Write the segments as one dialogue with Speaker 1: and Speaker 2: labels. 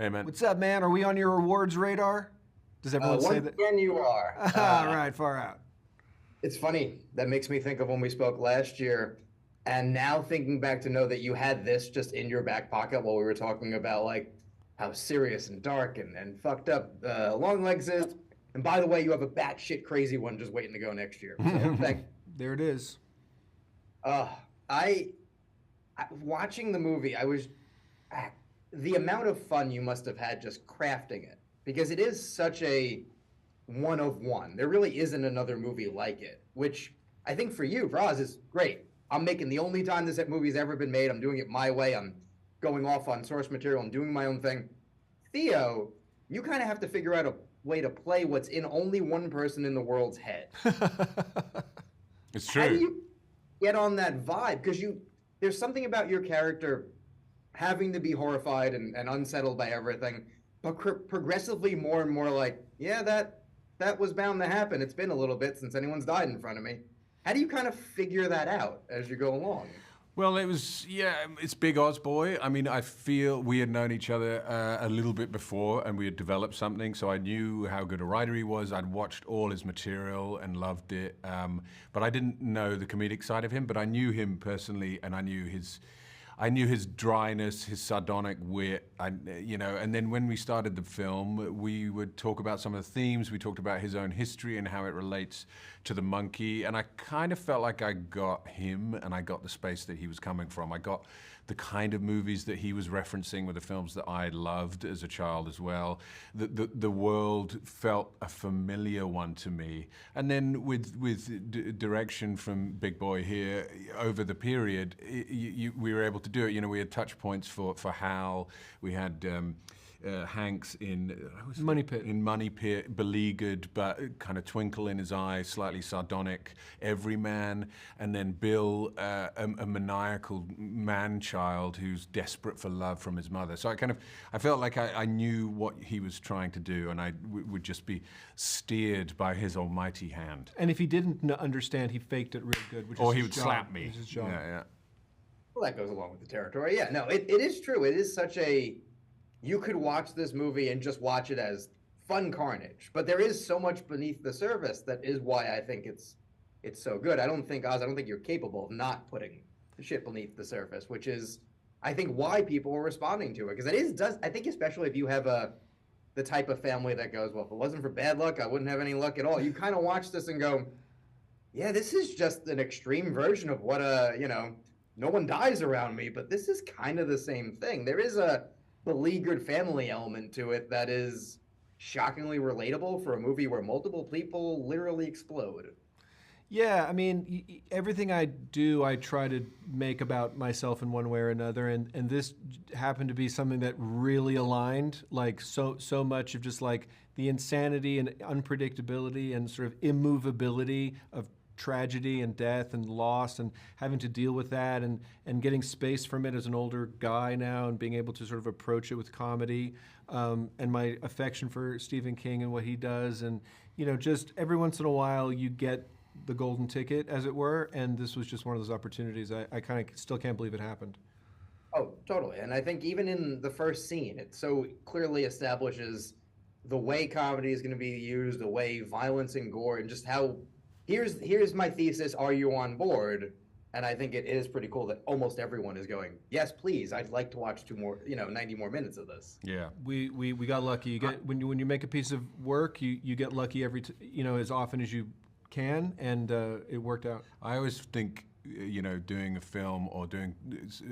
Speaker 1: Hey, man.
Speaker 2: What's up, man? Are we on your awards radar? Does everyone say
Speaker 3: Once
Speaker 2: that?
Speaker 3: again, you are.
Speaker 2: All right, far out.
Speaker 3: It's funny. That makes me think of when we spoke last year, and now thinking back to know that you had this just in your back pocket while we were talking about like how serious and dark and fucked up Long Legs is. And by the way, you have a batshit crazy one just waiting to go next year. So
Speaker 2: There it is.
Speaker 3: I watching the movie, the amount of fun you must have had just crafting it because it is such a one of one. There really isn't another movie like it, which I think for you, for Oz, is great. I'm making the only time this movie's ever been made. I'm doing it my way. I'm going off on source material. I'm doing my own thing. Theo, you kind of have to figure out a way to play what's in only one person in the world's head.
Speaker 1: It's true.
Speaker 3: How do you get on that vibe? Because there's something about your character having to be horrified and unsettled by everything, but progressively more and more like, yeah, that was bound to happen. It's been a little bit since anyone's died in front of me. How do you kind of figure that out as you go along?
Speaker 1: Well, it's Big Oz Boy. I mean, I feel we had known each other a little bit before and we had developed something, so I knew how good a writer he was. I'd watched all his material and loved it, but I didn't know the comedic side of him, but I knew him personally and I knew his dryness, his sardonic wit, and then when we started the film, we would talk about some of the themes. We talked about his own history and how it relates to the monkey, and I kind of felt like I got him, and I got the space that he was coming from. I got the kind of movies that he was referencing were the films that I loved as a child as well. The world felt a familiar one to me, and then with direction from Big Boy here over the period, we were able to do it. You know, we had touch points for Hal. We had Hanks in
Speaker 2: Money Pit.
Speaker 1: In Money Pit, beleaguered but kind of twinkle in his eye, slightly sardonic, everyman, and then Bill, a maniacal man-child who's desperate for love from his mother. So I felt like I knew what he was trying to do, and I would just be steered by his almighty hand.
Speaker 2: And if he didn't understand, he faked it real good.
Speaker 1: Or
Speaker 2: is
Speaker 1: he
Speaker 2: his
Speaker 1: would
Speaker 2: job.
Speaker 1: slap me.
Speaker 2: Which is his job.
Speaker 1: Yeah.
Speaker 3: Well, that goes along with the territory. Yeah, no, it is true. It is such a... You could watch this movie and just watch it as fun carnage, but there is so much beneath the surface that is why I think it's so good. I don't think you're capable of not putting the shit beneath the surface, which is, I think, why people are responding to it. Because I think especially if you have the type of family that goes, well, if it wasn't for bad luck, I wouldn't have any luck at all. You kind of watch this and go, yeah, this is just an extreme version of what no one dies around me, but this is kind of the same thing. There is a beleaguered family element to it that is shockingly relatable for a movie where multiple people literally explode.
Speaker 2: Yeah, I mean, everything I do, I try to make about myself in one way or another, and this happened to be something that really aligned, like so much of just like the insanity and unpredictability and sort of immovability of tragedy and death and loss and having to deal with that and getting space from it as an older guy now and being able to sort of approach it with comedy and my affection for Stephen King and what he does. And, just every once in a while you get the golden ticket, as it were, and this was just one of those opportunities. I kind of still can't believe it happened.
Speaker 3: Oh, totally. And I think even in the first scene, it so clearly establishes the way comedy is going to be used, the way violence and gore, and just how here's my thesis. Are you on board? And I think it is pretty cool that almost everyone is going, yes, please. I'd like to watch 90 more minutes of this.
Speaker 1: Yeah.
Speaker 2: We got lucky. You get when you make a piece of work, you get lucky as often as you can, and it worked out.
Speaker 1: I always think, doing a film or doing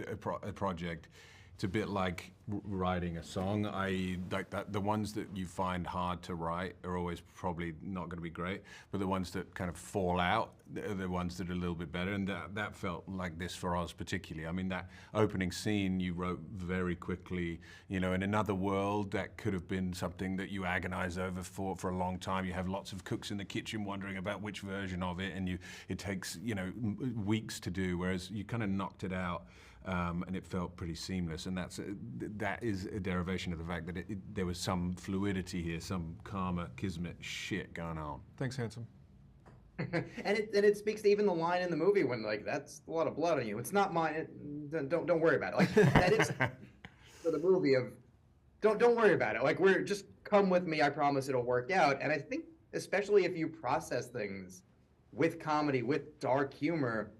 Speaker 1: a project, it's a bit like writing a song. The ones that you find hard to write are always probably not going to be great, but the ones that kind of fall out are the ones that are a little bit better, and that felt like this for Oz particularly. I mean, that opening scene you wrote very quickly. In another world, that could have been something that you agonize over for a long time. You have lots of cooks in the kitchen wondering about which version of it, and it takes weeks to do, whereas you kind of knocked it out. And it felt pretty seamless, and that is a derivation of the fact that there was some fluidity here, some karma, kismet shit going on.
Speaker 2: Thanks, handsome.
Speaker 3: and it speaks to even the line in the movie when like that's a lot of blood on you. It's not mine. Don't worry about it. Like that is for the movie of don't worry about it. Like we're just come with me. I promise it'll work out. And I think especially if you process things with comedy, with dark humor,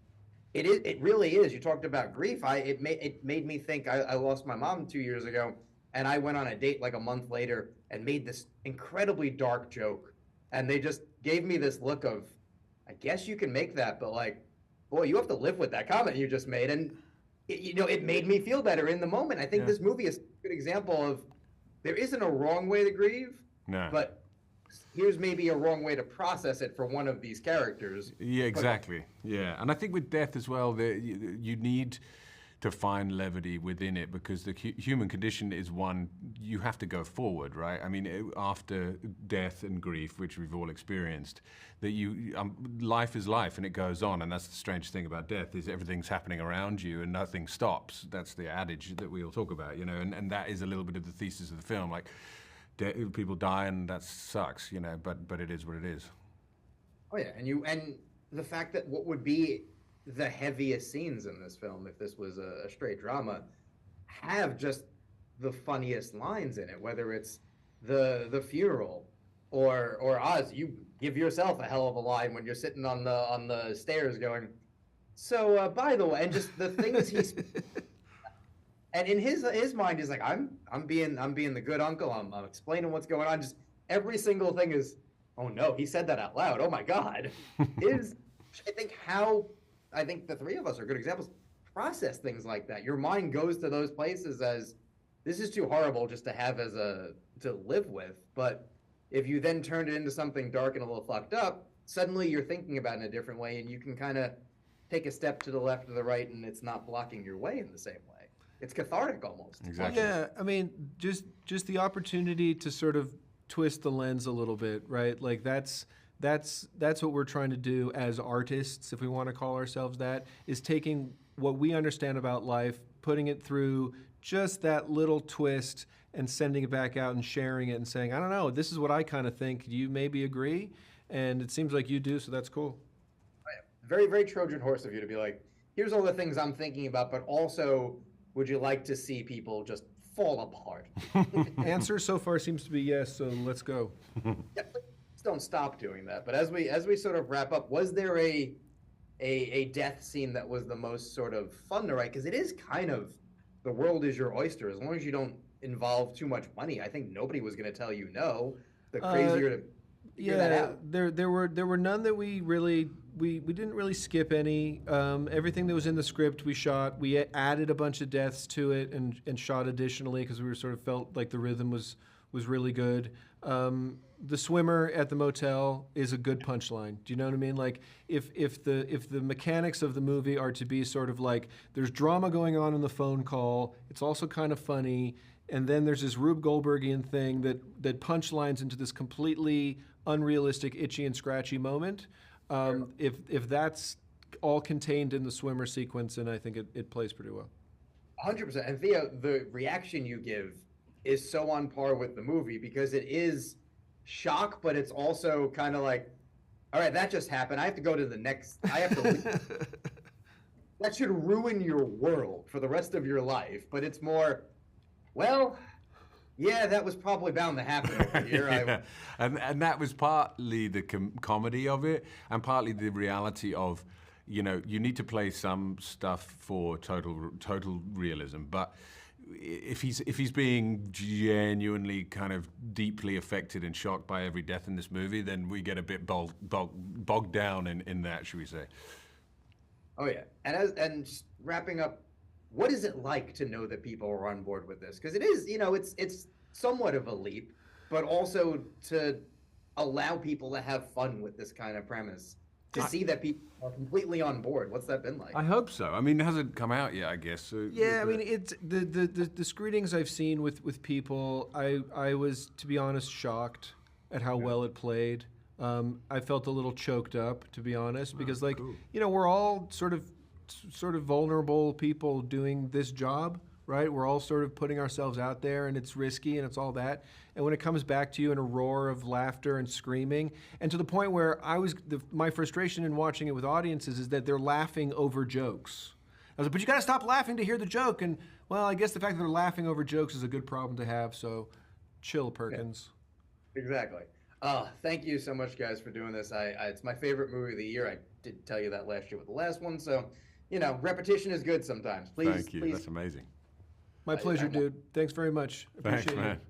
Speaker 3: it really is. You talked about grief. It made me think. I lost my mom 2 years ago, and I went on a date like a month later and made this incredibly dark joke, and they just gave me this look of, I guess you can make that, but like, boy, you have to live with that comment you just made, and it made me feel better in the moment. I think this movie is a good example of there isn't a wrong way to grieve, but here's maybe a wrong way to process it for one of these characters.
Speaker 1: Yeah, exactly. Yeah, and I think with death as well, you need to find levity within it, because the human condition is one, you have to go forward, right? I mean, after death and grief, which we've all experienced, that life is life and it goes on, and that's the strange thing about death, is everything's happening around you and nothing stops. That's the adage that we all talk about, and that is a little bit of the thesis of the film. Like, people die and that sucks, but it is what it is.
Speaker 3: Oh yeah, and the fact that what would be the heaviest scenes in this film, if this was a straight drama, have just the funniest lines in it, whether it's the funeral or Oz, you give yourself a hell of a line when you're sitting on the stairs going, so by the way, and just the things he's and in his mind he's like, I'm being the good uncle, I'm explaining what's going on, just every single thing is, oh no, he said that out loud, oh my god. I think the three of us are good examples. Process things like that. Your mind goes to those places as, this is too horrible just to have to live with. But if you then turn it into something dark and a little fucked up, suddenly you're thinking about it in a different way, and you can kind of take a step to the left or the right, and it's not blocking your way in the same way. It's cathartic almost.
Speaker 1: Exactly.
Speaker 2: Yeah, I mean, just the opportunity to sort of twist the lens a little bit, right? Like that's what we're trying to do as artists, if we want to call ourselves that, is taking what we understand about life, putting it through just that little twist, and sending it back out and sharing it and saying, I don't know, this is what I kind of think. Do you maybe agree? And it seems like you do, so that's cool.
Speaker 3: Very, very Trojan horse of you to be like, here's all the things I'm thinking about, but also, would you like to see people just fall apart?
Speaker 2: Answer so far seems to be yes, so let's go.
Speaker 3: Yeah, don't stop doing that. But as we sort of wrap up, was there a death scene that was the most sort of fun to write? Because it is kind of, the world is your oyster. As long as you don't involve too much money, I think nobody was going to tell you no. The crazier to figure that out.
Speaker 2: There were none that we didn't really skip any. Everything that was in the script we shot. We added a bunch of deaths to it and shot additionally, because we sort of felt like the rhythm was really good. The swimmer at the motel is a good punchline. Do you know what I mean? Like, if the mechanics of the movie are to be sort of like, there's drama going on in the phone call, it's also kind of funny, and then there's this Rube Goldbergian thing that punchlines into this completely unrealistic, itchy and scratchy moment. If that's all contained in the swimmer sequence, then I think it plays pretty well.
Speaker 3: 100%. And Theo, the reaction you give is so on par with the movie, because it is shock, but it's also kind of like, all right, that just happened. I have to go to the next. I have to leave. That should ruin your world for the rest of your life. But it's more, well, yeah, that was probably bound to happen over here.
Speaker 1: Yeah. And that was partly the comedy of it, and partly the reality of, you need to play some stuff for total realism, but if he's being genuinely kind of deeply affected and shocked by every death in this movie, then we get a bit bogged down in that, should we say?
Speaker 3: Oh yeah, and just wrapping up, what is it like to know that people are on board with this? Because it is, it's somewhat of a leap, but also to allow people to have fun with this kind of premise. To see that people are completely on board. What's that been like?
Speaker 1: I hope so. I mean, it hasn't come out yet, I guess. So,
Speaker 2: yeah, I mean, it's the screenings I've seen with people, I was, to be honest, shocked at how well it played. I felt a little choked up, to be honest, because cool. We're all sort of vulnerable people doing this job, right? We're all sort of putting ourselves out there, and it's risky, and it's all that. And when it comes back to you in a roar of laughter and screaming, and to the point where my frustration in watching it with audiences is that they're laughing over jokes. was like, but you got to stop laughing to hear the joke. And well, I guess the fact that they're laughing over jokes is a good problem to have. So chill, Perkins.
Speaker 3: Yeah, exactly. Thank you so much, guys, for doing this. It's my favorite movie of the year. I did tell you that last year with the last one. So, repetition is good sometimes. Please,
Speaker 1: Thank you.
Speaker 3: Please.
Speaker 1: That's amazing.
Speaker 2: My pleasure, dude. Thanks very much.
Speaker 1: Thanks,
Speaker 2: Appreciate
Speaker 1: man.
Speaker 2: it.